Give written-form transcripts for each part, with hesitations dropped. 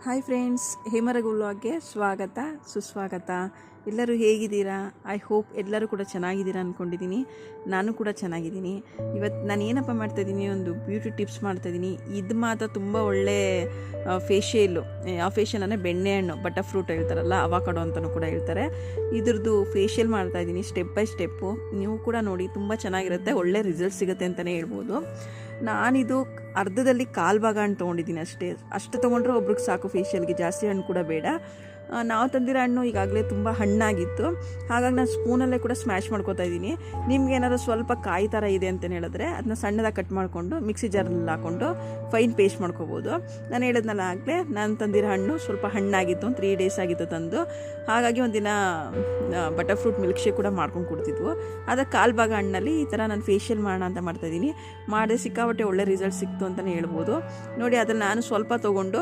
Hi friends, ಹೇಮರಗು ವ್ಲಾಗ್ಗೆ ಸ್ವಾಗತ ಸುಸ್ವಾಗತ. ಎಲ್ಲರೂ ಹೇಗಿದ್ದೀರಾ? ಐ ಹೋಪ್ ಎಲ್ಲರೂ ಕೂಡ ಚೆನ್ನಾಗಿದ್ದೀರಾ ಅಂದ್ಕೊಂಡಿದ್ದೀನಿ. ನಾನು ಕೂಡ ಚೆನ್ನಾಗಿದ್ದೀನಿ. ಇವತ್ತು ನಾನು ಏನಪ್ಪ ಮಾಡ್ತಾಯಿದ್ದೀನಿ, ಒಂದು ಬ್ಯೂಟಿ ಟಿಪ್ಸ್ ಮಾಡ್ತಾಯಿದ್ದೀನಿ. ಇದು ಮಾತ್ರ ತುಂಬ ಒಳ್ಳೆ ಫೇಶಿಯಲ್ಲು. ಆ ಫೇಶಿಯಲ್ ಅಂದರೆ ಬೆಣ್ಣೆಹಣ್ಣು, ಬಟರ್ ಫ್ರೂಟ್ ಹೇಳ್ತಾರಲ್ಲ, ಅವಾಕಾಡೋ ಅಂತಲೂ ಕೂಡ ಹೇಳ್ತಾರೆ. ಇದ್ರದ್ದು ಫೇಶಿಯಲ್ ಮಾಡ್ತಾಯಿದ್ದೀನಿ ಸ್ಟೆಪ್ ಬೈ ಸ್ಟೆಪ್ಪು. ನೀವು ಕೂಡ ನೋಡಿ, ತುಂಬ ಚೆನ್ನಾಗಿರುತ್ತೆ, ಒಳ್ಳೆ ರಿಸಲ್ಟ್ ಸಿಗುತ್ತೆ ಅಂತಲೇ ಹೇಳ್ಬೋದು. ನಾನಿದು ಅರ್ಧದಲ್ಲಿ ಕಾಲು ಭಾಗ ಹಣ್ಣು ತೊಗೊಂಡಿದ್ದೀನಿ ಅಷ್ಟು ತೊಗೊಂಡ್ರೆ ಒಬ್ರಿಗೆ ಸಾಕು ಫೇಶಿಯಲ್ಗೆ, ಜಾಸ್ತಿ ಹಣ್ಣು ಕೂಡ ಬೇಡ. ನಾವು ತಂದಿರೋ ಹಣ್ಣು ಈಗಾಗಲೇ ತುಂಬ ಹಣ್ಣಾಗಿತ್ತು, ಹಾಗಾಗಿ ನಾನು ಸ್ಪೂನಲ್ಲೇ ಕೂಡ ಸ್ಮ್ಯಾಶ್ ಮಾಡ್ಕೊತಾ ಇದ್ದೀನಿ. ನಿಮ್ಗೆ ಏನಾದರೂ ಸ್ವಲ್ಪ ಕಾಯಿ ಥರ ಇದೆ ಅಂತಲೇ ಹೇಳಿದ್ರೆ ಅದನ್ನ ಸಣ್ಣದಾಗಿ ಕಟ್ ಮಾಡಿಕೊಂಡು ಮಿಕ್ಸಿ ಜಾರಲ್ಲಿ ಹಾಕ್ಕೊಂಡು ಫೈನ್ ಪೇಸ್ಟ್ ಮಾಡ್ಕೋಬೋದು. ನಾನು ಹೇಳಿದ್ನಲ್ಲ ಆಗಲೇ, ನಾನು ತಂದಿರೋ ಹಣ್ಣು ಸ್ವಲ್ಪ ಹಣ್ಣಾಗಿತ್ತು, 3 days ಆಗಿತ್ತು ತಂದು. ಹಾಗಾಗಿ ಒಂದಿನ ಬಟರ್ ಫ್ರೂಟ್ ಮಿಲ್ಕ್ ಶೇಕ್ ಕೂಡ ಮಾಡ್ಕೊಂಡು ಕೊಡ್ತಿದ್ವು. ಅದಕ್ಕೆ ಕಾಲು ಭಾಗ ಹಣ್ಣಲ್ಲಿ ಈ ಥರ ನಾನು ಫೇಶಿಯಲ್ ಮಾಡೋಣ ಅಂತ ಮಾಡ್ತಾಯಿದ್ದೀನಿ. ಮಾಡಿದೆ ಸಿಕ್ಕಾಪಟ್ಟೆ ಒಳ್ಳೆ ರಿಸಲ್ಟ್ ಸಿಕ್ತು ಅಂತಲೇ ಹೇಳ್ಬೋದು. ನೋಡಿ, ಅದನ್ನು ನಾನು ಸ್ವಲ್ಪ ತೊಗೊಂಡು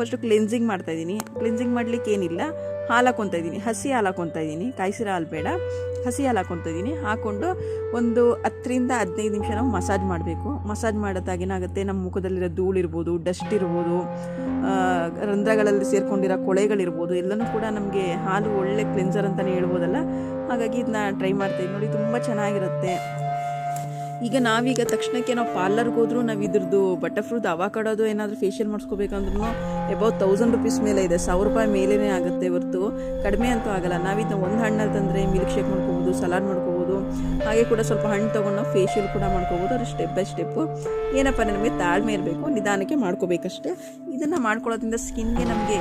ಫಸ್ಟು ಕ್ಲೆನ್ಸಿಂಗ್ ಮಾಡ್ತಾಯಿದ್ದೀನಿ. ಕ್ಲೆನ್ಸಿಂಗ್ ಮಾಡಲಿಕ್ಕೆ ಏನಿಲ್ಲ, ಹಾಲು ಹಾಕ್ಕೊತಾ ಇದ್ದೀನಿ, ಹಸಿ ಹಾಲು ಹಾಕ್ಕೊತಾ ಇದ್ದೀನಿ, ಕಾಯಿಸಿರೋ ಹಾಲು ಬೇಡ, ಹಸಿ ಹಾಲು ಹಾಕ್ಕೊತಾ ಇದ್ದೀನಿ. ಹಾಕ್ಕೊಂಡು ಒಂದು 10 ರಿಂದ 15 ನಿಮಿಷ ನಾವು ಮಸಾಜ್ ಮಾಡಬೇಕು. ಮಸಾಜ್ ಮಾಡೋದಾಗ ಏನಾಗುತ್ತೆ, ನಮ್ಮ ಮುಖದಲ್ಲಿರೋ ಧೂಳಿರ್ಬೋದು, ಡಸ್ಟ್ ಇರ್ಬೋದು, ರಂಧ್ರಗಳಲ್ಲಿ ಸೇರ್ಕೊಂಡಿರೋ ಕೊಳೆಗಳಿರ್ಬೋದು, ಎಲ್ಲನೂ ಕೂಡ ನಮಗೆ ಹಾಲು ಒಳ್ಳೆ ಕ್ಲೆನ್ಸರ್ ಅಂತಲೇ ಹೇಳ್ಬೋದಲ್ಲ. ಹಾಗಾಗಿ ಇದನ್ನ ಟ್ರೈ ಮಾಡ್ತೀವಿ ನೋಡಿ, ತುಂಬ ಚೆನ್ನಾಗಿರುತ್ತೆ. ಈಗ ನಾವೀಗ ತಕ್ಷಣಕ್ಕೆ ನಾವು ಪಾರ್ಲರ್ಗೆ ಹೋದ್ರೂ ನಾವು ಇದ್ರದ್ದು ಬಟರ್ ಫ್ರೂಟ್ ಅವಾಕಾಡೋದು ಏನಾದರೂ ಫೇಶಿಯಲ್ ಮಾಡಿಸ್ಕೋಬೇಕಂದ್ರೂ ಅಬೌಟ್ 1000 ರೂಪೀಸ್ ಮೇಲೆ ಇದೆ, 1000 ರೂಪಾಯಿ ಮೇಲೇ ಆಗುತ್ತೆ ಹೊರತು ಕಡಿಮೆ ಅಂತೂ ಆಗಲ್ಲ. ನಾವಿದನ್ನ ಒಂದು ಹಣ್ಣಲ್ಲಿ ತಂದರೆ ಮಿಲ್ಕ್ ಶೇಕ್ ಮಾಡ್ಕೋಬೋದು, ಸಲಾಡ್ ಮಾಡ್ಕೋಬೋದು. ಹಾಗೆ ಕೂಡ ಸ್ವಲ್ಪ ಹಣ್ಣು ತೊಗೊಂಡು ನಾವು ಫೇಶಿಯಲ್ ಕೂಡ ಮಾಡ್ಕೋಬೋದು. ಅದು ಸ್ಟೆಪ್ ಬೈ ಸ್ಟೆಪ್ಪು. ಏನಪ್ಪ, ನಮಗೆ ತಾಳ್ಮೆ ಇರಬೇಕು, ನಿಧಾನಕ್ಕೆ ಮಾಡ್ಕೋಬೇಕಷ್ಟೇ. ಇದನ್ನು ಮಾಡ್ಕೊಳ್ಳೋದ್ರಿಂದ ಸ್ಕಿನ್ಗೆ, ನಮಗೆ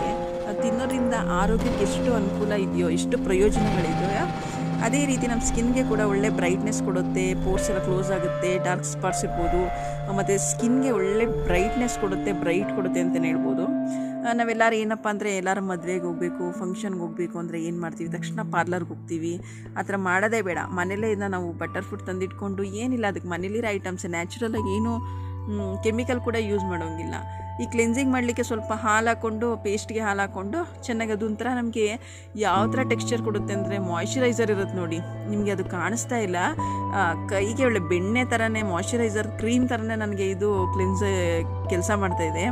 ತಿನ್ನೋದ್ರಿಂದ ಆರೋಗ್ಯಕ್ಕೆ ಎಷ್ಟು ಅನುಕೂಲ ಇದೆಯೋ, ಎಷ್ಟು ಪ್ರಯೋಜನಗಳಿದೆಯೋ, ಅದೇ ರೀತಿ ನಮ್ಮ ಸ್ಕಿನ್ಗೆ ಕೂಡ ಒಳ್ಳೆ ಬ್ರೈಟ್ನೆಸ್ ಕೊಡುತ್ತೆ. ಪೋರ್ಸ್ ಎಲ್ಲ ಕ್ಲೋಸ್ ಆಗುತ್ತೆ, ಡಾರ್ಕ್ ಸ್ಪಾಟ್ಸ್ ಇರ್ಬೋದು, ಮತ್ತು ಸ್ಕಿನ್ಗೆ ಒಳ್ಳೆ ಬ್ರೈಟ್ನೆಸ್ ಕೊಡುತ್ತೆ, ಬ್ರೈಟ್ ಕೊಡುತ್ತೆ ಅಂತಲೇ ಹೇಳ್ಬೋದು. ನಾವೆಲ್ಲರೂ ಏನಪ್ಪ ಅಂದರೆ, ಎಲ್ಲರೂ ಮದುವೆಗೆ ಹೋಗಬೇಕು, ಫಂಕ್ಷನ್ಗೆ ಹೋಗಬೇಕು ಅಂದರೆ ಏನು ಮಾಡ್ತೀವಿ, ತಕ್ಷಣ ಪಾರ್ಲರ್ಗೆ ಹೋಗ್ತೀವಿ. ಆ ಥರ ಮಾಡೋದೇ ಬೇಡ. ಮನೇಲೇ ಇದನ್ನ ನಾವು ಬಟರ್ ಫ್ರೂಟ್ ತಂದಿಟ್ಕೊಂಡು, ಏನಿಲ್ಲ, ಅದಕ್ಕೆ ಮನೇಲಿರೋ ಐಟಮ್ಸ್ ನ್ಯಾಚುರಲಾಗಿ ಏನು ಕೆಮಿಕಲ್ ಕೂಡ ಯೂಸ್ ಮಾಡೋಂಗಿಲ್ಲ. ಈ ಕ್ಲೆನ್ಸಿಂಗ್ ಮಾಡಲಿಕ್ಕೆ ಸ್ವಲ್ಪ ಹಾಲು ಹಾಕ್ಕೊಂಡು, ಪೇಸ್ಟ್ಗೆ ಹಾಲು ಹಾಕ್ಕೊಂಡು ಚೆನ್ನಾಗಿ ಅದೊಂಥರ ನಮಗೆ ಯಾವ ಥರ ಟೆಕ್ಸ್ಚರ್ ಕೊಡುತ್ತೆ ಅಂದರೆ, ಮಾಯ್ಶ್ಚರೈಸರ್ ಇರುತ್ತೆ ನೋಡಿ, ನಿಮಗೆ ಅದು ಕಾಣಿಸ್ತಾ ಇಲ್ಲ, ಕೈಗೆ ಒಳ್ಳೆ ಬೆಣ್ಣೆ ಥರನೇ, ಮಾಯ್ಶ್ಚರೈಸರ್ ಕ್ರೀಮ್ ಥರನೇ ನನಗೆ ಇದು ಕ್ಲೆನ್ಸ್ ಕೆಲಸ ಮಾಡ್ತಾಯಿದೆ.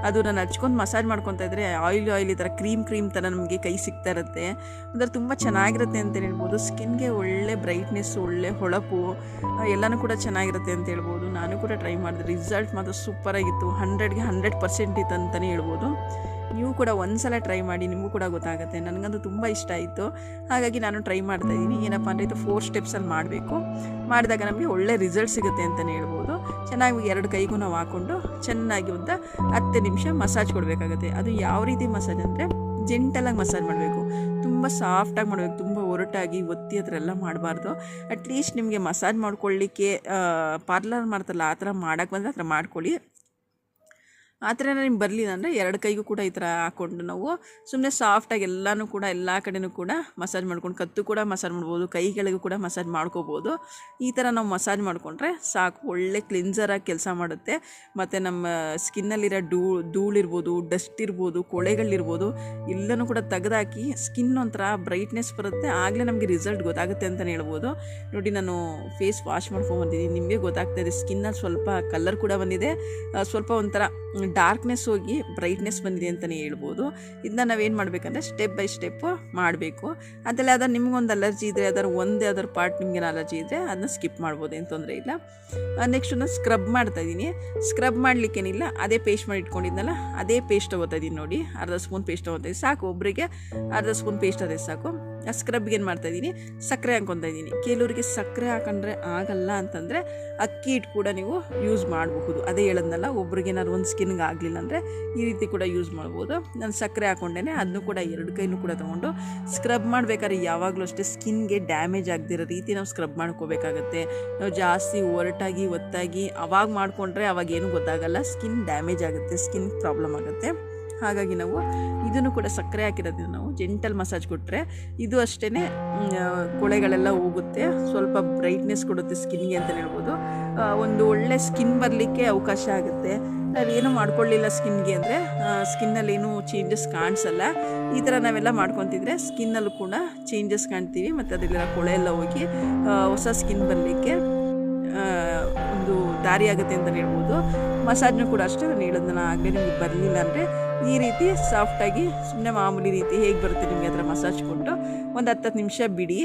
ಅದು ನಾನು ಹಚ್ಕೊಂಡು ಮಸಾಜ್ ಮಾಡ್ಕೊತಾ ಇದ್ದರೆ ಆಯಿಲ್ ಈ ಥರ ಕ್ರೀಮ್ ಥರ ನಮಗೆ ಕೈ ಸಿಗ್ತಾ ಇರುತ್ತೆ. ಅಂದರೆ ತುಂಬ ಚೆನ್ನಾಗಿರುತ್ತೆ ಅಂತ ಹೇಳ್ಬೋದು. ಸ್ಕಿನ್ಗೆ ಒಳ್ಳೆ ಬ್ರೈಟ್ನೆಸ್ಸು, ಒಳ್ಳೆ ಹೊಳಪು ಎಲ್ಲನೂ ಕೂಡ ಚೆನ್ನಾಗಿರುತ್ತೆ ಅಂತ ಹೇಳ್ಬೋದು. ನಾನು ಕೂಡ ಟ್ರೈ ಮಾಡಿದೆ, ರಿಸಲ್ಟ್ ಮಾತ್ರ ಸೂಪರಾಗಿತ್ತು, 100ಗೆ 100% ಇತ್ತು ಅಂತಲೇ ಹೇಳ್ಬೋದು. ನೀವು ಕೂಡ ಒಂದ್ಸಲ ಟ್ರೈ ಮಾಡಿ, ನಿಮಗೂ ಕೂಡ ಗೊತ್ತಾಗುತ್ತೆ. ನನಗಂತೂ ತುಂಬ ಇಷ್ಟ ಆಯಿತು, ಹಾಗಾಗಿ ನಾನು ಟ್ರೈ ಮಾಡ್ತಾಯಿದ್ದೀನಿ. ಏನಪ್ಪ ಅಂದರೆ, ಇದು 4 ಸ್ಟೆಪ್ಸಲ್ಲಿ ಮಾಡಬೇಕು. ಮಾಡಿದಾಗ ನಮಗೆ ಒಳ್ಳೆ ರಿಸಲ್ಟ್ ಸಿಗುತ್ತೆ ಅಂತಲೇ ಹೇಳ್ಬೋದು. ಚೆನ್ನಾಗಿ 2 ಕೈಗೂ ನಾವು ಹಾಕ್ಕೊಂಡು ಚೆನ್ನಾಗಿ ಒಂದು 10 ನಿಮಿಷ ಮಸಾಜ್ ಕೊಡಬೇಕಾಗುತ್ತೆ. ಅದು ಯಾವ ರೀತಿ ಮಸಾಜ್ ಅಂದರೆ, ಜೆಂಟಲಾಗಿ ಮಸಾಜ್ ಮಾಡಬೇಕು, ತುಂಬ ಸಾಫ್ಟಾಗಿ ಮಾಡಬೇಕು, ತುಂಬ ಒರಟಾಗಿ ಒತ್ತಿ ಹತ್ರ ಎಲ್ಲ ಮಾಡಬಾರ್ದು. ಅಟ್ಲೀಸ್ಟ್ ನಿಮಗೆ ಮಸಾಜ್ ಮಾಡ್ಕೊಳ್ಳಿಕ್ಕೆ ಪಾರ್ಲರ್ ಮಾಡ್ತಾರಲ್ಲ, ಆ ಥರ ಮಾಡೋಕ್ಕೆ ಬಂದರೆ ಆ ಥರ ಮಾಡ್ಕೊಳ್ಳಿ. ಆ ಥರ ನಿಮ್ಗೆ ಬರಲಿಲ್ಲ ಅಂದರೆ 2 ಕೈಗೂ ಕೂಡ ಈ ಥರ ಹಾಕ್ಕೊಂಡು ನಾವು ಸುಮ್ಮನೆ ಸಾಫ್ಟಾಗಿ ಎಲ್ಲನೂ ಕೂಡ ಎಲ್ಲ ಕಡೆಯೂ ಕೂಡ ಮಸಾಜ್ ಮಾಡ್ಕೊಂಡು, ಕತ್ತು ಕೂಡ ಮಸಾಜ್ ಮಾಡ್ಬೋದು, ಕೈಗಳಿಗೂ ಕೂಡ ಮಸಾಜ್ ಮಾಡ್ಕೋಬೋದು. ಈ ಥರ ನಾವು ಮಸಾಜ್ ಮಾಡಿಕೊಂಡ್ರೆ ಸಾಕು, ಒಳ್ಳೆ ಕ್ಲಿನ್ಸರಾಗಿ ಕೆಲಸ ಮಾಡುತ್ತೆ. ಮತ್ತು ನಮ್ಮ ಸ್ಕಿನ್ನಲ್ಲಿರೋ ಧೂಳಿರ್ಬೋದು, ಡಸ್ಟ್ ಇರ್ಬೋದು, ಕೊಳೆಗಳಿರ್ಬೋದು, ಎಲ್ಲನೂ ಕೂಡ ತೆಗೆದಾಕಿ ಸ್ಕಿನ್ ಒಂಥರ ಬ್ರೈಟ್ನೆಸ್ ಬರುತ್ತೆ. ಆಗಲೇ ನಮಗೆ ರಿಸಲ್ಟ್ ಗೊತ್ತಾಗುತ್ತೆ ಅಂತಲೇ ಹೇಳ್ಬೋದು. ನೋಡಿ, ನಾನು ಫೇಸ್ ವಾಶ್ ಮಾಡ್ಕೊಂಡ್ಬಂದಿದ್ದೀನಿ, ನಿಮಗೆ ಗೊತ್ತಾಗ್ತಾಯಿದೆ ಸ್ಕಿನ್ನಲ್ಲಿ ಸ್ವಲ್ಪ ಕಲರ್ ಕೂಡ ಬಂದಿದೆ, ಸ್ವಲ್ಪ ಒಂಥರ ಡಾರ್ಕ್ನೆಸ್ ಹೋಗಿ ಬ್ರೈಟ್ನೆಸ್ ಬಂದಿದೆ ಅಂತಲೇ ಹೇಳ್ಬೋದು. ಇದನ್ನ ನಾವೇನು ಮಾಡಬೇಕಂದ್ರೆ, ಸ್ಟೆಪ್ ಬೈ ಸ್ಟೆಪ್ಪು ಮಾಡಬೇಕು. ಅದರಲ್ಲಿ ಯಾವ್ದಾರು ನಿಮ್ಗೊಂದು ಅಲರ್ಜಿ ಇದ್ದರೆ, ಯಾವ್ದಾದ್ರು ಪಾರ್ಟ್ ನಿಮಗೇನು ಅಲರ್ಜಿ ಇದ್ದರೆ ಅದನ್ನ ಸ್ಕಿಪ್ ಮಾಡ್ಬೋದು, ಏನು ತೊಂದರೆ ಇಲ್ಲ. ನೆಕ್ಸ್ಟ್ ನಾನು ಸ್ಕ್ರಬ್ ಮಾಡ್ತಾಯಿದ್ದೀನಿ. ಸ್ಕ್ರಬ್ ಮಾಡಲಿಕ್ಕೇನಿಲ್ಲ, ಅದೇ ಪೇಸ್ಟ್ ಮಾಡಿ ಇಟ್ಕೊಂಡಿದ್ನಲ್ಲ, ಅದೇ ಪೇಸ್ಟ್ ತೊಗೋತಾ ಇದ್ದೀನಿ ನೋಡಿ, ಅರ್ಧ ಸ್ಪೂನ್ ಪೇಸ್ಟ್ ತೊಗೊತಾ ಸಾಕು, ಒಬ್ಬರಿಗೆ ಅರ್ಧ ಸ್ಪೂನ್ ಪೇಸ್ಟ್ ಅದೇ ಸಾಕು. ಆ ಸ್ಕ್ರಬ್ಗೆ ಏನು ಮಾಡ್ತಾಯಿದ್ದೀನಿ, ಸಕ್ಕರೆ ಹಾಕ್ಕೊತಾ ಇದ್ದೀನಿ. ಕೆಲವರಿಗೆ ಸಕ್ಕರೆ ಹಾಕೊಂಡ್ರೆ ಆಗಲ್ಲ ಅಂತಂದರೆ ಅಕ್ಕಿ ಹಿಟ್ಟು ಕೂಡ ನೀವು ಯೂಸ್ ಮಾಡಬಹುದು. ಅದೇ ಹೇಳೋದ್ನಲ್ಲ, ಒಬ್ರಿಗೆ ಏನಾದ್ರು ಒಂದು ಸ್ಕಿನ್ಗೆ ಆಗಲಿಲ್ಲ ಅಂದರೆ ಈ ರೀತಿ ಕೂಡ ಯೂಸ್ ಮಾಡ್ಬೋದು. ನಾನು ಸಕ್ಕರೆ ಹಾಕ್ಕೊಂಡೇನೆ ಅದನ್ನು ಕೂಡ 2 ಕೈನೂ ಕೂಡ ತೊಗೊಂಡು ಸ್ಕ್ರಬ್ ಮಾಡಬೇಕಾದ್ರೆ ಯಾವಾಗಲೂ ಅಷ್ಟೇ ಸ್ಕಿನ್ಗೆ ಡ್ಯಾಮೇಜ್ ಆಗದಿರೋ ರೀತಿ ನಾವು ಸ್ಕ್ರಬ್ ಮಾಡ್ಕೋಬೇಕಾಗತ್ತೆ. ನಾವು ಜಾಸ್ತಿ ಒರಟಾಗಿ ಒತ್ತಾಗಿ ಅವಾಗ ಮಾಡಿಕೊಂಡ್ರೆ ಅವಾಗೇನು ಗೊತ್ತಾಗಲ್ಲ, ಸ್ಕಿನ್ ಡ್ಯಾಮೇಜ್ ಆಗುತ್ತೆ, ಸ್ಕಿನ್ ಪ್ರಾಬ್ಲಮ್ ಆಗುತ್ತೆ. ಹಾಗಾಗಿ ನಾವು ಇದನ್ನು ಕೂಡ ಸಕ್ಕರೆ ಹಾಕಿರೋದ್ರಿಂದ ನಾವು ಜೆಂಟಲ್ ಮಸಾಜ್ ಕೊಟ್ಟರೆ ಇದು ಅಷ್ಟೇ ಕೊಳೆಗಳೆಲ್ಲ ಹೋಗುತ್ತೆ, ಸ್ವಲ್ಪ ಬ್ರೈಟ್ನೆಸ್ ಕೊಡುತ್ತೆ ಸ್ಕಿನ್ಗೆ ಅಂತಲೇ ಹೇಳ್ಬೋದು. ಒಂದು ಒಳ್ಳೆ ಸ್ಕಿನ್ ಬರಲಿಕ್ಕೆ ಅವಕಾಶ ಆಗುತ್ತೆ. ನಾವೇನು ಮಾಡ್ಕೊಳ್ಳಿಲ್ಲ ಸ್ಕಿನ್ಗೆ ಅಂದರೆ ಸ್ಕಿನ್ನಲ್ಲಿ ಏನೂ ಚೇಂಜಸ್ ಕಾಣಿಸಲ್ಲ. ಈ ಥರ ನಾವೆಲ್ಲ ಮಾಡ್ಕೊತಿದ್ರೆ ಸ್ಕಿನ್ನಲ್ಲೂ ಕೂಡ ಚೇಂಜಸ್ ಕಾಣ್ತೀವಿ, ಮತ್ತು ಅದೆಲ್ಲ ಕೊಳೆ ಎಲ್ಲ ಹೋಗಿ ಹೊಸ ಸ್ಕಿನ್ ಬರಲಿಕ್ಕೆ ಒಂದು ದಾರಿ ಆಗುತ್ತೆ ಅಂತಲೇ ಹೇಳ್ಬೋದು. ಮಸಾಜ್ನೂ ಕೂಡ ಅಷ್ಟೇ, ನಾನು ಹೇಳೋದನ್ನ ಆಗಲೇ ನಿಮಗೆ ಬರಲಿಲ್ಲ ಅಂದರೆ ಈ ರೀತಿ ಸಾಫ್ಟಾಗಿ ಸುಮ್ಮನೆ ಮಾಮೂಲಿ ರೀತಿ ಹೇಗೆ ಬರುತ್ತೆ ನಿಮಗೆ ಅದರ ಮಸಾಜ್ ಕೊಟ್ಟು ಒಂದು 10 ನಿಮಿಷ ಬಿಡಿ.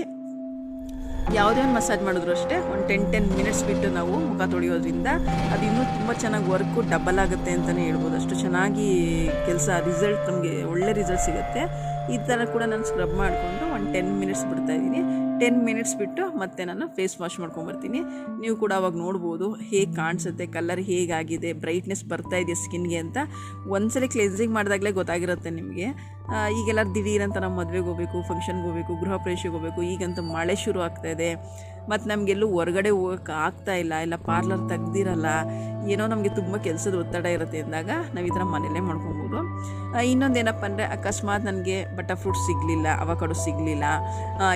ಯಾವುದೇ ಒಂದು ಮಸಾಜ್ ಮಾಡಿದ್ರು ಅಷ್ಟೇ ಒಂದು 10 ಮಿನಿಟ್ಸ್ ಬಿಟ್ಟು ನಾವು ಮುಖ ತೊಳೆಯೋದ್ರಿಂದ ಅದು ಇನ್ನೂ ತುಂಬ ಚೆನ್ನಾಗಿ ವರ್ಕು ಡಬಲ್ ಆಗುತ್ತೆ ಅಂತಲೇ ಹೇಳ್ಬೋದು. ಅಷ್ಟು ಚೆನ್ನಾಗಿ ಕೆಲಸ ರಿಸಲ್ಟ್ ನಮಗೆ ಒಳ್ಳೆ ರಿಸಲ್ಟ್ ಸಿಗುತ್ತೆ. ಈ ಥರ ಕೂಡ ನಾನು ಸ್ಕ್ರಬ್ ಮಾಡಿಕೊಂಡು ಒಂದು 10 ಮಿನಿಟ್ಸ್ ಬಿಡ್ತಾಯಿದ್ದೀನಿ. 10 ಮಿನಿಟ್ಸ್ ಬಿಟ್ಟು ಮತ್ತೆ ನಾನು ಫೇಸ್ ವಾಶ್ ಮಾಡ್ಕೊಂಬರ್ತೀನಿ. ನೀವು ಕೂಡ ಅವಾಗ ನೋಡ್ಬೋದು ಹೇಗೆ ಕಾಣಿಸುತ್ತೆ, ಕಲರ್ ಹೇಗಾಗಿದೆ, ಬ್ರೈಟ್ನೆಸ್ ಬರ್ತಾ ಇದೆಯಾ ಸ್ಕಿನ್ಗೆ ಅಂತ. ಒಂದ್ಸಲಿ ಕ್ಲೆನ್ಸಿಂಗ್ ಮಾಡಿದಾಗಲೇ ಗೊತ್ತಾಗಿರುತ್ತೆ ನಿಮಗೆ. ಈಗೆಲ್ಲ ದಿಢೀರಂತ ನಾವು ಮದುವೆಗೆ ಹೋಗಬೇಕು, ಫಂಕ್ಷನ್ಗೆ ಹೋಗಬೇಕು, ಗೃಹ ಪ್ರವೇಶಕ್ಕೆ ಹೋಗಬೇಕು, ಈಗಂತೂ ಮಳೆ ಶುರು ಆಗ್ತಾಯಿದೆ ಮತ್ತು ನಮಗೆಲ್ಲೂ ಹೊರಗಡೆ ಹೋಗೋಕ್ಕೆ ಆಗ್ತಾಯಿಲ್ಲ, ಇಲ್ಲ ಪಾರ್ಲರ್ ತೆಗ್ದಿರಲ್ಲ, ಏನೋ ನಮಗೆ ತುಂಬ ಕೆಲಸದ ಒತ್ತಡ ಇರುತ್ತೆ ಅಂದಾಗ ನಾವು ಈ ಥರ ಮನೆಯಲ್ಲೇ ಮಾಡ್ಕೊಬೋದು. ಇನ್ನೊಂದೇನಪ್ಪ ಅಂದರೆ ಅಕಸ್ಮಾತ್ ನನಗೆ ಬಟರ್ ಫ್ರೂಟ್ ಸಿಗಲಿಲ್ಲ, ಅವಕಾಡೋ ಸಿಗಲಿಲ್ಲ,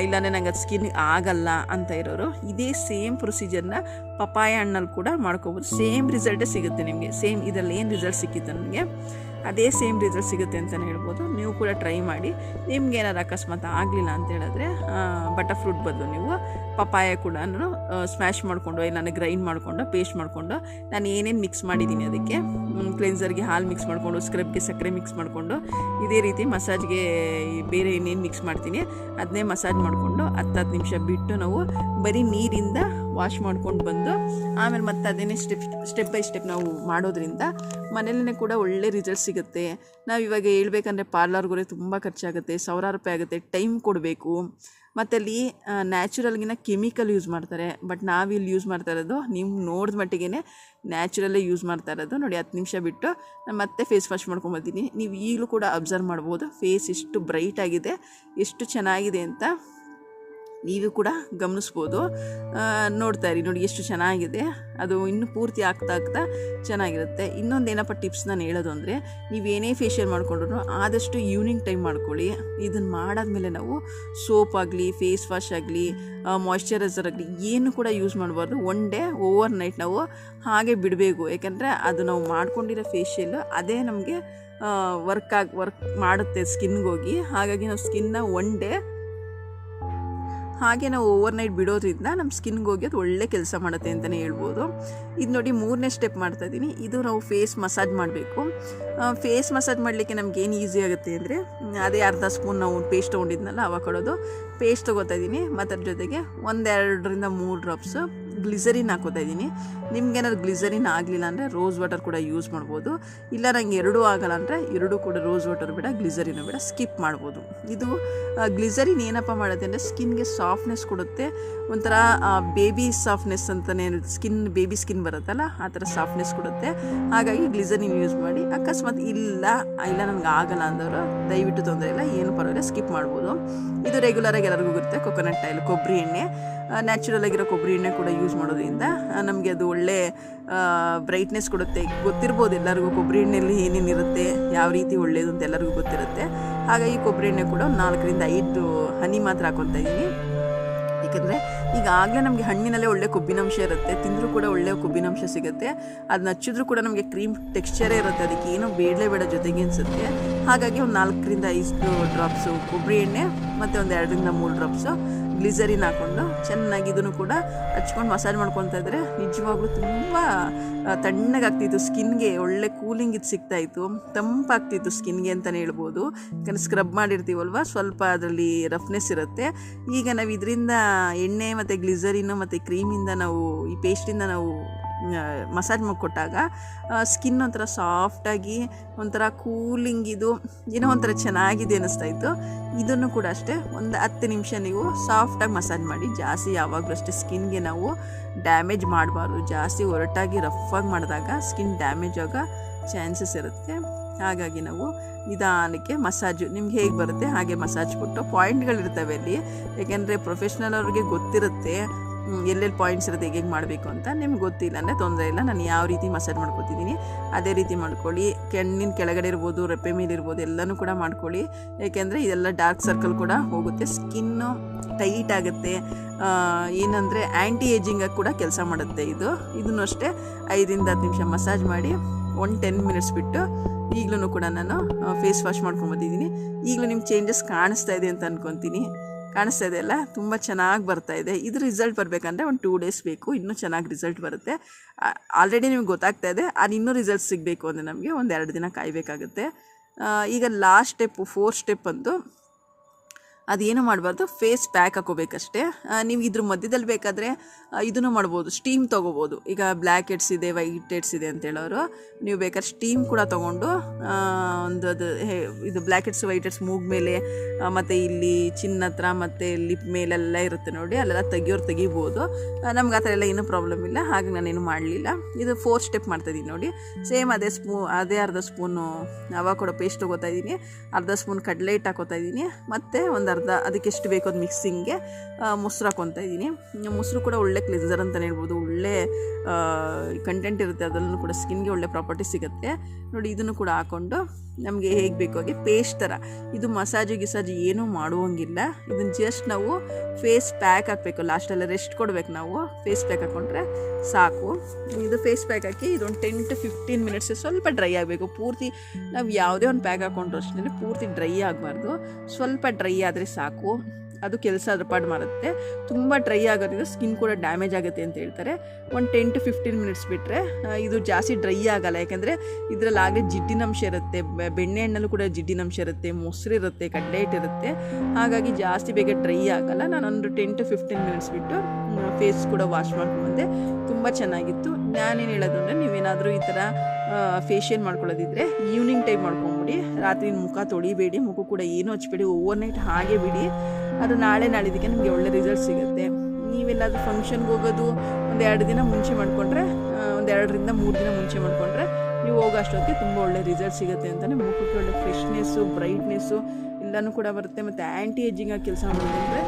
ಇಲ್ಲಾಂದರೆ ನಂಗೆ ಅದು ಸ್ಕಿನ್ ಆಗಲ್ಲ ಅಂತ ಇರೋರು ಇದೇ ಸೇಮ್ ಪ್ರೊಸೀಜರ್ನ ಪಪಾಯ ಹಣ್ಣಲ್ಲಿ ಕೂಡ ಮಾಡ್ಕೊಬೋದು. ಸೇಮ್ ರಿಸಲ್ಟೇ ಸಿಗುತ್ತೆ ನಿಮಗೆ. ಸೇಮ್ ಇದರಲ್ಲಿ ಏನು ರಿಸಲ್ಟ್ ಸಿಕ್ಕಿತ್ತು ನನಗೆ ಅದೇ ಸೇಮ್ ರಿಸಲ್ಟ್ ಸಿಗುತ್ತೆ ಅಂತಲೇ ಹೇಳ್ಬೋದು. ನೀವು ಕೂಡ ಟ್ರೈ ಮಾಡಿ. ನಿಮ್ಗೆ ಏನಾದ್ರು ಅಕಸ್ಮಾತ್ ಆಗಲಿಲ್ಲ ಅಂತ ಹೇಳಿದ್ರೆ ಬಟರ್ ಫ್ರೂಟ್ ಬದಲು ನೀವು ಪಪಾಯ ಕೂಡ ಸ್ಮ್ಯಾಶ್ ಮಾಡಿಕೊಂಡು ಇಲ್ಲ ಗ್ರೈಂಡ್ ಮಾಡಿಕೊಂಡು ಪೇಸ್ಟ್ ಮಾಡಿಕೊಂಡು ನಾನು ಏನೇನು ಮಿಕ್ಸ್ ಮಾಡಿದ್ದೀನಿ ಅದಕ್ಕೆ ಕ್ಲೆನ್ಸರ್ಗೆ ಹಾಲು ಮಿಕ್ಸ್ ಮಾಡಿಕೊಂಡು ಸ್ಕ್ರಬ್ಗೆ ಸಕ್ಕರೆ ಮಿಕ್ಸ್ ಮಾಡಿಕೊಂಡು ಇದೇ ರೀತಿ ಮಸಾಜ್ಗೆ ಬೇರೆ ಏನೇನು ಮಿಕ್ಸ್ ಮಾಡ್ತೀನಿ ಅದನ್ನೇ ಮಸಾಜ್ ಮಾಡಿಕೊಂಡು 10 ನಿಮಿಷ ಬಿಟ್ಟು ನಾವು ಬರೀ ನೀರಿಂದ ವಾಶ್ ಮಾಡ್ಕೊಂಡು ಬಂದು ಆಮೇಲೆ ಮತ್ತೆ ಅದೇನೇ ಸ್ಟೆಪ್ ಬೈ ಸ್ಟೆಪ್ ನಾವು ಮಾಡೋದ್ರಿಂದ ಮನೇಲೇ ಕೂಡ ಒಳ್ಳೆ ರಿಸಲ್ಟ್ ಸಿಗುತ್ತೆ. ನಾವು ಇವಾಗ ಹೇಳ್ಬೇಕಂದ್ರೆ ಪಾರ್ಲರ್ಗೋರೆ ತುಂಬ ಖರ್ಚಾಗುತ್ತೆ, ಸಾವಿರಾರು ರೂಪಾಯಿ ಆಗುತ್ತೆ, ಟೈಮ್ ಕೊಡಬೇಕು. ಮತ್ತು ಅಲ್ಲಿ ನ್ಯಾಚುರಲ್ಗಿನ ಕೆಮಿಕಲ್ ಯೂಸ್ ಮಾಡ್ತಾರೆ. ಬಟ್ ನಾವಿಲ್ಲಿ ಯೂಸ್ ಮಾಡ್ತಾ ಇರೋದು ನೀವು ನೋಡಿದ ಮಟ್ಟಿಗೆ ನ್ಯಾಚುರಲ್ಲೇ ಯೂಸ್ ಮಾಡ್ತಾ ಇರೋದು. ನೋಡಿ 10 ನಿಮಿಷ ಬಿಟ್ಟು ನಾನು ಮತ್ತೆ ಫೇಸ್ ವಾಶ್ ಮಾಡ್ಕೊಂಬರ್ತೀನಿ. ನೀವು ಈಗಲೂ ಕೂಡ ಅಬ್ಸರ್ವ್ ಮಾಡ್ಬೋದು ಫೇಸ್ ಎಷ್ಟು ಬ್ರೈಟ್ ಆಗಿದೆ, ಎಷ್ಟು ಚೆನ್ನಾಗಿದೆ ಅಂತ ನೀವು ಕೂಡ ಗಮನಿಸ್ಬೋದು. ನೋಡ್ತಾ ಇರಿ, ನೋಡಿ ಎಷ್ಟು ಚೆನ್ನಾಗಿದೆ. ಅದು ಇನ್ನೂ ಪೂರ್ತಿ ಆಗ್ತಾ ಚೆನ್ನಾಗಿರುತ್ತೆ. ಇನ್ನೊಂದೇನಪ್ಪ ಟಿಪ್ಸ್ ನಾನು ಹೇಳೋದು ಅಂದರೆ ನೀವೇನೇ ಫೇಶಿಯಲ್ ಮಾಡ್ಕೊಂಡ್ರು ಆದಷ್ಟು ಈವ್ನಿಂಗ್ ಟೈಮ್ ಮಾಡ್ಕೊಳ್ಳಿ. ಇದನ್ನು ಮಾಡಾದ್ಮೇಲೆ ನಾವು ಸೋಪ್ ಆಗಲಿ, ಫೇಸ್ ವಾಶ್ ಆಗಲಿ, ಮಾಯ್ಶ್ಚರೈಸರ್ ಆಗಲಿ ಏನು ಕೂಡ ಯೂಸ್ ಮಾಡಬಾರ್ದು. ಒನ್ ಡೇ ಓವರ್ ನೈಟ್ ನಾವು ಹಾಗೆ ಬಿಡಬೇಕು. ಯಾಕೆಂದರೆ ಅದು ನಾವು ಮಾಡ್ಕೊಂಡಿರೋ ಫೇಶಿಯಲ್ ಅದೇ ನಮಗೆ ವರ್ಕ್ ಮಾಡುತ್ತೆ ಸ್ಕಿನ್ಗೋಗಿ. ಹಾಗಾಗಿ ನಾವು ಸ್ಕಿನ್ನ ಒನ್ ಡೇ ಹಾಗೆ ನಾವು ಓವರ್ ನೈಟ್ ಬಿಡೋದ್ರಿಂದ ನಮ್ಮ ಸ್ಕಿನ್ಗೆ ಹೋಗಿ ಅದು ಒಳ್ಳೆ ಕೆಲಸ ಮಾಡುತ್ತೆ ಅಂತಲೇ ಹೇಳ್ಬೋದು. ಇದು ನೋಡಿ 3ನೇ ಸ್ಟೆಪ್ ಮಾಡ್ತಾಯಿದ್ದೀನಿ. ಇದು ನಾವು ಫೇಸ್ ಮಸಾಜ್ ಮಾಡಬೇಕು. ಫೇಸ್ ಮಸಾಜ್ ಮಾಡಲಿಕ್ಕೆ ನಮಗೇನು ಈಸಿ ಆಗುತ್ತೆ ಅಂದರೆ ಅದೇ ಅರ್ಧ ಸ್ಪೂನ್ ನಾವು ಪೇಸ್ಟ್ ತೊಗೊಂಡಿದ್ನಲ್ಲ ಅವಕಾಡೋದು ಪೇಸ್ಟ್ ತೊಗೋತಾ ಇದ್ದೀನಿ. ಮತ್ತು ಅದ್ರ ಜೊತೆಗೆ 1-2 3 ಡ್ರಾಪ್ಸ್ ಗ್ಲಿಸರಿನ್ ಹಾಕೋತಾ ಇದ್ದೀನಿ. ನಿಮ್ಗೇನಾದ್ರು ಗ್ಲಿಸರಿನ್ ಆಗಲಿಲ್ಲ ಅಂದರೆ ರೋಸ್ ವಾಟರ್ ಕೂಡ ಯೂಸ್ ಮಾಡ್ಬೋದು. ಇಲ್ಲ ನಂಗೆ ಎರಡೂ ಆಗಲ್ಲ ಅಂದರೆ ಎರಡೂ ಕೂಡ ರೋಸ್ ವಾಟರ್ ಬೇಡ, ಗ್ಲಿಸರಿನು ಬೇಡ, ಸ್ಕಿಪ್ ಮಾಡ್ಬೋದು. ಇದು ಗ್ಲಿಸರಿನ್ ಏನಪ್ಪ ಮಾಡುತ್ತೆ ಅಂದರೆ ಸ್ಕಿನ್ಗೆ ಸಾಫ್ಟ್ನೆಸ್ ಕೊಡುತ್ತೆ. ಒಂಥರ ಬೇಬಿ ಸಾಫ್ಟ್ನೆಸ್ ಅಂತಲೇ ಬೇಬಿ ಸ್ಕಿನ್ ಬರುತ್ತಲ್ಲ ಆ ಥರ ಸಾಫ್ಟ್ನೆಸ್ ಕೊಡುತ್ತೆ. ಹಾಗಾಗಿ ಗ್ಲಿಸರಿನ್ ಯೂಸ್ ಮಾಡಿ. ಅಕಸ್ಮಾತ್ ಇಲ್ಲ ನನಗೆ ಆಗಲ್ಲ ಅಂದವರು ದಯವಿಟ್ಟು ತೊಂದರೆ ಇಲ್ಲ, ಏನು ಪರವಾಗಿಲ್ಲ, ಸ್ಕಿಪ್ ಮಾಡ್ಬೋದು. ಇದು ರೆಗ್ಯುಲರಾಗಿ ಎಲ್ಲರಿಗೂ ಗೊತ್ತೆ ಕೊಕೊನಟ್ ಆಯಿಲ್, ಕೊಬ್ಬರಿ ಎಣ್ಣೆ, ನ್ಯಾಚುರಲ್ ಆಗಿರೋ ಕೊಬ್ಬರಿ ಎಣ್ಣೆ ಕೂಡ ಯೂಸ್ ಮಾಡೋದ್ರಿಂದ ನಮಗೆ ಅದು ಒಳ್ಳೆ ಬ್ರೈಟ್ನೆಸ್ ಕೊಡುತ್ತೆ. ಗೊತ್ತಿರ್ಬೋದು ಎಲ್ಲರಿಗೂ ಕೊಬ್ಬರಿ ಎಣ್ಣೆಯಲ್ಲಿ ಏನೇನಿರುತ್ತೆ, ಯಾವ ರೀತಿ ಒಳ್ಳೆಯದು ಅಂತ ಎಲ್ಲರಿಗೂ ಗೊತ್ತಿರುತ್ತೆ. ಹಾಗಾಗಿ ಕೊಬ್ಬರಿ ಎಣ್ಣೆ ಕೂಡ 4-5 ಹನಿ ಮಾತ್ರ ಹಾಕ್ಕೊತಾ ಇದ್ದೀನಿ. ಏಕೆಂದರೆ ಈಗಾಗಲೇ ನಮಗೆ ಹಣ್ಣಿನಲ್ಲೇ ಒಳ್ಳೆ ಕೊಬ್ಬಿನಾಂಶ ಇರುತ್ತೆ, ತಿಂದರೂ ಕೂಡ ಒಳ್ಳೆಯ ಕೊಬ್ಬಿನಾಂಶ ಸಿಗುತ್ತೆ. ಅದನ್ನ ಹಚ್ಚಿದ್ರೂ ಕೂಡ ನಮಗೆ ಕ್ರೀಮ್ ಟೆಕ್ಸ್ಚರೇ ಇರುತ್ತೆ, ಅದಕ್ಕೆ ಏನೋ ಬೇಡ ಜೊತೆಗೆ ಅನಿಸುತ್ತೆ. ಹಾಗಾಗಿ ಒಂದು 4-5 ಡ್ರಾಪ್ಸು ಕೊಬ್ಬರಿ ಎಣ್ಣೆ ಮತ್ತು ಒಂದು 2-3 ಡ್ರಾಪ್ಸು ಗ್ಲಿಸರಿನ್ ಹಾಕ್ಕೊಂಡು ಚೆನ್ನಾಗಿ ಇದನ್ನು ಕೂಡ ಹಚ್ಕೊಂಡು ಮಸಾಜ್ ಮಾಡ್ಕೊತಾ ಇದ್ದರೆ ನಿಜವಾಗ್ಲೂ ತುಂಬ ತಣ್ಣಗಾಗ್ತಿತ್ತು ಸ್ಕಿನ್ಗೆ. ಒಳ್ಳೆ ಕೂಲಿಂಗ್ ಇದು ಸಿಗ್ತಾಯಿತ್ತು, ತಂಪಾಗ್ತಿತ್ತು ಸ್ಕಿನ್ಗೆ ಅಂತಲೇ ಹೇಳ್ಬೋದು. ಯಾಕಂದರೆ ಸ್ಕ್ರಬ್ ಮಾಡಿರ್ತೀವಲ್ವ, ಸ್ವಲ್ಪ ಅದರಲ್ಲಿ ರಫ್ನೆಸ್ ಇರುತ್ತೆ. ಈಗ ನಾವು ಇದರಿಂದ ಎಣ್ಣೆ ಮತ್ತು ಗ್ಲಿಸರಿನು ಮತ್ತು ಕ್ರೀಮಿಂದ ನಾವು ಈ ಪೇಸ್ಟಿಂದ ನಾವು ಮಸಾಜ್ ಮಾಡಿಕೊಟ್ಟಾಗ ಸ್ಕಿನ್ ಒಂಥರ ಸಾಫ್ಟಾಗಿ ಒಂಥರ ಕೂಲಿಂಗ್, ಇದು ಏನೋ ಒಂಥರ ಚೆನ್ನಾಗಿದೆ ಅನ್ನಿಸ್ತಾಯಿತ್ತು. ಇದನ್ನು ಕೂಡ ಅಷ್ಟೇ ಒಂದು 10 ನಿಮಿಷ ನೀವು ಸಾಫ್ಟಾಗಿ ಮಸಾಜ್ ಮಾಡಿ. ಜಾಸ್ತಿ ಯಾವಾಗಲೂ ಅಷ್ಟೇ ಸ್ಕಿನ್ಗೆ ನಾವು ಡ್ಯಾಮೇಜ್ ಮಾಡಬಾರ್ದು. ಜಾಸ್ತಿ ಒರಟಾಗಿ ರಫಾಗಿ ಮಾಡಿದಾಗ ಸ್ಕಿನ್ ಡ್ಯಾಮೇಜ್ ಆಗೋ ಚಾನ್ಸಸ್ ಇರುತ್ತೆ. ಹಾಗಾಗಿ ನಾವು ನಿಧಾನಕ್ಕೆ ಮಸಾಜು ನಿಮ್ಗೆ ಹೇಗೆ ಬರುತ್ತೆ ಹಾಗೆ ಮಸಾಜ್ ಕೊಟ್ಟು ಪಾಯಿಂಟ್ಗಳಿರ್ತವೆ ಅಲ್ಲಿ. ಏಕೆಂದರೆ ಪ್ರೊಫೆಷ್ನಲ್ ಅವ್ರಿಗೆ ಗೊತ್ತಿರುತ್ತೆ ಎಲ್ಲೆಲ್ಲಿ ಪಾಯಿಂಟ್ಸ್ ಇರುತ್ತೆ, ಹೇಗೆ ಮಾಡಬೇಕು ಅಂತ. ನಿಮ್ಗೆ ಗೊತ್ತಿಲ್ಲ ಅಂದರೆ ತೊಂದರೆ ಇಲ್ಲ, ನಾನು ಯಾವ ರೀತಿ ಮಸಾಜ್ ಮಾಡ್ಕೊತಿದ್ದೀನಿ ಅದೇ ರೀತಿ ಮಾಡ್ಕೊಳ್ಳಿ. ಕಣ್ಣಿನ ಕೆಳಗಡೆ ಇರ್ಬೋದು, ರೆಪ್ಪೆ ಮೇಲೆ ಇರ್ಬೋದು, ಎಲ್ಲನೂ ಕೂಡ ಮಾಡ್ಕೊಳ್ಳಿ. ಏಕೆಂದರೆ ಇದೆಲ್ಲ ಡಾರ್ಕ್ ಸರ್ಕಲ್ ಕೂಡ ಹೋಗುತ್ತೆ, ಸ್ಕಿನ್ನು ಟೈಟ್ ಆಗುತ್ತೆ. ಏನಂದರೆ ಆ್ಯಂಟಿ ಏಜಿಂಗಾಗಿ ಕೂಡ ಕೆಲಸ ಮಾಡುತ್ತೆ ಇದನ್ನು ಅಷ್ಟೇ 5-10 ನಿಮಿಷ ಮಸಾಜ್ ಮಾಡಿ 10 ಮಿನಿಟ್ಸ್ ಬಿಟ್ಟು ಈಗಲೂ ಕೂಡ ನಾನು ಫೇಸ್ ವಾಶ್ ಮಾಡ್ಕೊಂಬಂದಿದ್ದೀನಿ. ಈಗಲೂ ನಿಮ್ಗೆ ಚೇಂಜಸ್ ಕಾಣಿಸ್ತಾ ಇದೆ ಅಂತ ಅಂದ್ಕೊತೀನಿ. ಕಾಣಿಸ್ತಾ ಇದೆ ಅಲ್ಲ, ತುಂಬ ಚೆನ್ನಾಗಿ ಬರ್ತಾಯಿದೆ. ಇದು ರಿಸಲ್ಟ್ ಬರಬೇಕಂದ್ರೆ ಒಂದು 2 ಡೇಸ್ ಬೇಕು, ಇನ್ನೂ ಚೆನ್ನಾಗಿ ರಿಸಲ್ಟ್ ಬರುತ್ತೆ. ಆಲ್ರೆಡಿ ನಿಮ್ಗೆ ಗೊತ್ತಾಗ್ತಾ ಇದೆ. ಅದು ಇನ್ನೂ ರಿಸಲ್ಟ್ ಸಿಗಬೇಕು ಅಂದರೆ ನಮಗೆ ಒಂದು 2 ದಿನ ಕಾಯಬೇಕಾಗುತ್ತೆ. ಈಗ ಲಾಸ್ಟ್ ಸ್ಟೆಪ್ಪು 4th ಸ್ಟೆಪ್ ಅಂದು ಅದೇನು ಮಾಡಬಾರ್ದು, ಫೇಸ್ ಪ್ಯಾಕ್ ಹಾಕೋಬೇಕಷ್ಟೇ. ನೀವು ಇದ್ರ ಮಧ್ಯದಲ್ಲಿ ಬೇಕಾದರೆ ಇದನ್ನು ಮಾಡ್ಬೋದು, ಸ್ಟೀಮ್ ತೊಗೋಬೋದು. ಈಗ ಬ್ಲ್ಯಾಕ್ ಹೆಡ್ಸ್ ಇದೆ, ವೈಟ್ ಹೆಡ್ಸ್ ಇದೆ ಅಂತ ಹೇಳೋರು, ನೀವು ಬೇಕಾದ್ರೆ ಸ್ಟೀಮ್ ಕೂಡ ತೊಗೊಂಡು ಅದು ಇದು ಬ್ಲ್ಯಾಕ್ ಹೆಡ್ಸ್ ವೈಟ್ ಹೆಡ್ಸ್ ಮೂಗ್ ಮೇಲೆ ಮತ್ತು ಇಲ್ಲಿ ಚಿನ್ನ ಹತ್ರ ಮತ್ತು ಲಿಪ್ ಮೇಲೆಲ್ಲ ಇರುತ್ತೆ ನೋಡಿ, ಅಲ್ಲೆಲ್ಲ ತೆಗಿಬೋದು. ನಮ್ಗೆ ಆ ಥರ ಎಲ್ಲ ಏನೂ ಪ್ರಾಬ್ಲಮ್ ಇಲ್ಲ, ಹಾಗೆ ನಾನೇನು ಮಾಡಲಿಲ್ಲ. ಇದು 4th ಸ್ಟೆಪ್ ಮಾಡ್ತಾಯಿದ್ದೀನಿ ನೋಡಿ. ಸೇಮ್ ಅದೇ ಅರ್ಧ ಸ್ಪೂನು ಅವಕಾಡೊ ಪೇಸ್ಟ್ ತೊಗೋತಾ ಇದ್ದೀನಿ, ಅರ್ಧ ಸ್ಪೂನ್ ಕಡಲೆ ಹಿಟ್ಟು ಹಾಕೋತಾ ಇದ್ದೀನಿ, ಮತ್ತು ಒಂದು ಅದಕ್ಕೆ ಎಷ್ಟು ಬೇಕೋ ಅದು ಮಿಕ್ಸಿಂಗ್ಗೆ ಮೊಸರು ಹಾಕೊತಾ ಇದ್ದೀನಿ. ಮೊಸರು ಕೂಡ ಒಳ್ಳೆ ಕ್ಲಿನ್ಸರ್ ಅಂತಲೇ ಹೇಳ್ಬೋದು, ಒಳ್ಳೆ ಕಂಟೆಂಟ್ ಇರುತ್ತೆ, ಅದರಲ್ಲೂ ಕೂಡ ಸ್ಕಿನ್ಗೆ ಒಳ್ಳೆ ಪ್ರಾಪರ್ಟಿ ಸಿಗುತ್ತೆ ನೋಡಿ. ಇದನ್ನು ಕೂಡ ಹಾಕ್ಕೊಂಡು ನಮಗೆ ಹೇಗೆ ಬೇಕು ಹಾಗೆ ಪೇಸ್ಟ್ ಥರ, ಇದು ಮಸಾಜು ಏನೂ ಮಾಡುವಂಗಿಲ್ಲ. ಇದನ್ನು ಜಸ್ಟ್ ನಾವು ಫೇಸ್ ಪ್ಯಾಕ್ ಹಾಕಬೇಕು, ಲಾಸ್ಟೆಲ್ಲ ರೆಸ್ಟ್ ಕೊಡ್ಬೇಕು ನಾವು. ಫೇಸ್ ಪ್ಯಾಕ್ ಹಾಕ್ಕೊಂಡ್ರೆ ಸಾಕು. ಇದು ಫೇಸ್ ಪ್ಯಾಕ್ ಹಾಕಿ ಇದೊಂದು 10 to 15 ಮಿನಿಟ್ಸ್ ಸ್ವಲ್ಪ ಡ್ರೈ ಆಗಬೇಕು. ಪೂರ್ತಿ ನಾವು ಯಾವುದೇ ಒಂದು ಪ್ಯಾಕ್ ಹಾಕ್ಕೊಂಡ್ರು ಅಷ್ಟೇ ಪೂರ್ತಿ ಡ್ರೈ ಆಗಬಾರ್ದು, ಸ್ವಲ್ಪ ಡ್ರೈ ಆದರೆ ಸಾಕು. ಅದು ಕೆಲಸ ಅದ್ರ ಪಾಡು ಮಾಡುತ್ತೆ. ತುಂಬ ಡ್ರೈ ಆಗೋದ್ರಿಂದ ಸ್ಕಿನ್ ಕೂಡ ಡ್ಯಾಮೇಜ್ ಆಗುತ್ತೆ ಅಂತ ಹೇಳ್ತಾರೆ. ಒಂದು 10 to 15 ಮಿನಿಟ್ಸ್ ಬಿಟ್ಟರೆ ಇದು ಜಾಸ್ತಿ ಡ್ರೈ ಆಗಲ್ಲ, ಯಾಕೆಂದರೆ ಇದರಲ್ಲಿ ಆಗಲೇ ಜಿಡ್ಡಿನಂಶ ಇರುತ್ತೆ, ಬೆಣ್ಣೆ ಹಣ್ಣಲ್ಲೂ ಕೂಡ ಜಿಡ್ಡಿನಂಶ ಇರುತ್ತೆ, ಮೊಸರು ಇರುತ್ತೆ, ಕಡಲೆ ಹಿಟ್ಟು ಇರುತ್ತೆ, ಹಾಗಾಗಿ ಜಾಸ್ತಿ ಬೇಗ ಡ್ರೈ ಆಗಲ್ಲ. ನಾನೊಂದು 10 to 15 ಮಿನಿಟ್ಸ್ ಬಿಟ್ಟು ಫೇಸ್ ಕೂಡ ವಾಶ್ ಮಾಡ್ಕೊಂಡ್ಬಂದೆ. ತುಂಬ ಚೆನ್ನಾಗಿತ್ತು. ನಾನೇನು ಹೇಳೋದು ಅಂದರೆ, ನೀವೇನಾದರೂ ಈ ಥರ ಫೇಶಿಯಲ್ ಮಾಡ್ಕೊಳ್ಳೋದಿದ್ರೆ ಈವ್ನಿಂಗ್ ಟೈಮ್ ಮಾಡ್ಕೊಂಬಿಡಿ, ರಾತ್ರಿ ಮುಖ ತೊಳಿಬೇಡಿ, ಮುಖ ಕೂಡ ಏನೂ ಹಚ್ಬೇಡಿ, ಓವರ್ನೈಟ್ ಹಾಗೆ ಬಿಡಿ. ಅದು ನಾಳಿದ್ದಕ್ಕೆ ನಿಮಗೆ ಒಳ್ಳೆ ರಿಸಲ್ಟ್ ಸಿಗುತ್ತೆ. ನೀವೆಲ್ಲಾದರೂ ಫಂಕ್ಷನ್ಗೆ ಹೋಗೋದು ಒಂದು 2 ದಿನ ಮುಂಚೆ ಮಾಡಿಕೊಂಡ್ರೆ, ಒಂದು 2 ರಿಂದ 3 ದಿನ ಮುಂಚೆ ಮಾಡಿಕೊಂಡ್ರೆ ನೀವು ಹೋಗೋ ಅಷ್ಟೊತ್ತಿಗೆ ತುಂಬ ಒಳ್ಳೆ ರಿಸಲ್ಟ್ ಸಿಗುತ್ತೆ ಅಂತಲೇ. ಮುಖಕ್ಕೆ ಒಳ್ಳೆ ಫ್ರೆಶ್ನೆಸ್ಸು, ಬ್ರೈಟ್ನೆಸ್ಸು ಎಲ್ಲನೂ ಕೂಡ ಬರುತ್ತೆ. ಮತ್ತು ಆ್ಯಂಟಿ ಏಜಿಂಗಾಗಿ ಕೆಲಸ ಮಾಡೋದಂದರೆ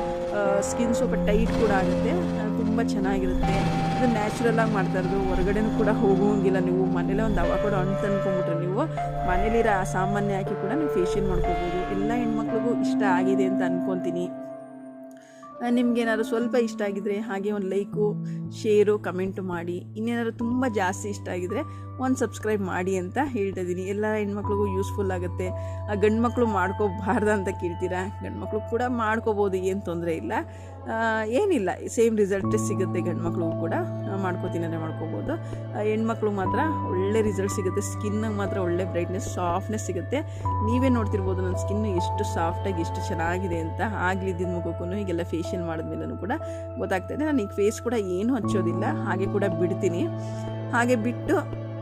ಸ್ಕಿನ್ ಸ್ವಲ್ಪ ಟೈಟ್ ಕೂಡ ಆಗುತ್ತೆ, ತುಂಬ ಚೆನ್ನಾಗಿರುತ್ತೆ. ಇದು ನ್ಯಾಚುರಲಾಗಿ ಮಾಡ್ತಾ ಇರೋದು, ಹೊರಗಡೆನೂ ಕೂಡ ಹೋಗೋಂಗಿಲ್ಲ. ನೀವು ಮನೇಲೇ ಒಂದು ಅವಕಾಡೊ ಹಣ್ಣು ತಂದ್ಕೊಂಬಿಟ್ರೆ ನೀವು ಮನೇಲಿರೋ ಸಾಮಾನ್ಯ ಹಾಕಿ ಕೂಡ ನೀವು ಫೇಶಿಯಲ್ ಮಾಡ್ಕೋಬೋದು. ಎಲ್ಲ ಹೆಣ್ಮಕ್ಳಿಗೂ ಇಷ್ಟ ಆಗಿದೆ ಅಂತ ಅಂದ್ಕೊತೀನಿ. ನಿಮಗೇನಾದ್ರು ಸ್ವಲ್ಪ ಇಷ್ಟ ಆಗಿದರೆ ಹಾಗೆ ಒಂದು ಲೈಕು, ಶೇರು, ಕಮೆಂಟು ಮಾಡಿ. ಇನ್ನೇನಾದ್ರು ತುಂಬ ಜಾಸ್ತಿ ಇಷ್ಟ ಆಗಿದರೆ ಒಂದು ಸಬ್ಸ್ಕ್ರೈಬ್ ಮಾಡಿ ಅಂತ ಹೇಳ್ತಾ ಇದ್ದೀನಿ. ಎಲ್ಲ ಹೆಣ್ಮಕ್ಳಿಗೂ ಯೂಸ್ಫುಲ್ ಆಗುತ್ತೆ. ಗಂಡು ಮಕ್ಕಳು ಮಾಡ್ಕೋಬಾರ್ದು ಅಂತ ಕೇಳ್ತೀರಾ, ಗಂಡು ಮಕ್ಕಳು ಕೂಡ ಮಾಡ್ಕೋಬೋದು, ಏನು ತೊಂದರೆ ಇಲ್ಲ, ಏನಿಲ್ಲ, ಸೇಮ್ ರಿಸಲ್ಟೇ ಸಿಗುತ್ತೆ. ಗಂಡು ಮಕ್ಳಿಗೂ ಕೂಡ ಮಾಡ್ಕೋತೀನಿ ಮಾಡ್ಕೋಬೋದು. ಹೆಣ್ಮಕ್ಳು ಮಾತ್ರ ಒಳ್ಳೆ ರಿಸಲ್ಟ್ ಸಿಗುತ್ತೆ, ಸ್ಕಿನ್ನಿಗೆ ಮಾತ್ರ ಒಳ್ಳೆ ಬ್ರೈಟ್ನೆಸ್, ಸಾಫ್ಟ್ನೆಸ್ ಸಿಗುತ್ತೆ. ನೀವೇ ನೋಡ್ತಿರ್ಬೋದು ನನ್ನ ಸ್ಕಿನ್ ಎಷ್ಟು ಸಾಫ್ಟಾಗಿ ಎಷ್ಟು ಚೆನ್ನಾಗಿದೆ ಅಂತ. ಆಗ್ಲಿದ್ದಿದ್ದ ಮುಖಕ್ಕೂ ಹೀಗೆಲ್ಲ ಫೇಶಿಯಲ್ ಮಾಡಿದ್ಮೇಲೂ ಕೂಡ ಗೊತ್ತಾಗ್ತಾಯಿದೆ. ನಾನು ಈಗ ಫೇಸ್ ಕೂಡ ಏನೂ ಹಚ್ಚೋದಿಲ್ಲ, ಹಾಗೆ ಕೂಡ ಬಿಡ್ತೀನಿ. ಹಾಗೆ ಬಿಟ್ಟು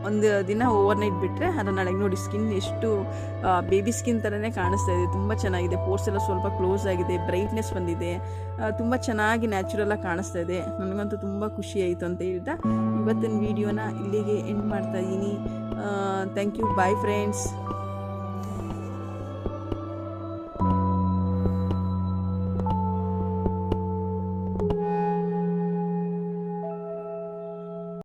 ಒಂದು ದಿನ ಓವರ್ನೈಟ್ ಬಿಟ್ಟರೆ ಅದು ನಾಳೆಗೆ ನೋಡಿ ಸ್ಕಿನ್ ಎಷ್ಟು ಬೇಬಿ ಸ್ಕಿನ್ ಥರನೇ ಕಾಣಿಸ್ತಾ ಇದೆ. ತುಂಬ ಚೆನ್ನಾಗಿದೆ, ಪೋರ್ಸ್ ಎಲ್ಲ ಸ್ವಲ್ಪ ಕ್ಲೋಸ್ ಆಗಿದೆ, ಬ್ರೈಟ್ನೆಸ್ ಬಂದಿದೆ, ತುಂಬ ಚೆನ್ನಾಗಿ ನ್ಯಾಚುರಲಾಗಿ ಕಾಣಿಸ್ತಾ ಇದೆ. ನನಗಂತೂ ತುಂಬ ಖುಷಿ ಆಯಿತು ಅಂತ ಹೇಳ್ತಾ ಇವತ್ತಿನ ವೀಡಿಯೋನ ಇಲ್ಲಿಗೆ ಎಂಡ್ ಮಾಡ್ತಾಯಿದ್ದೀನಿ. Thank you, bye friends.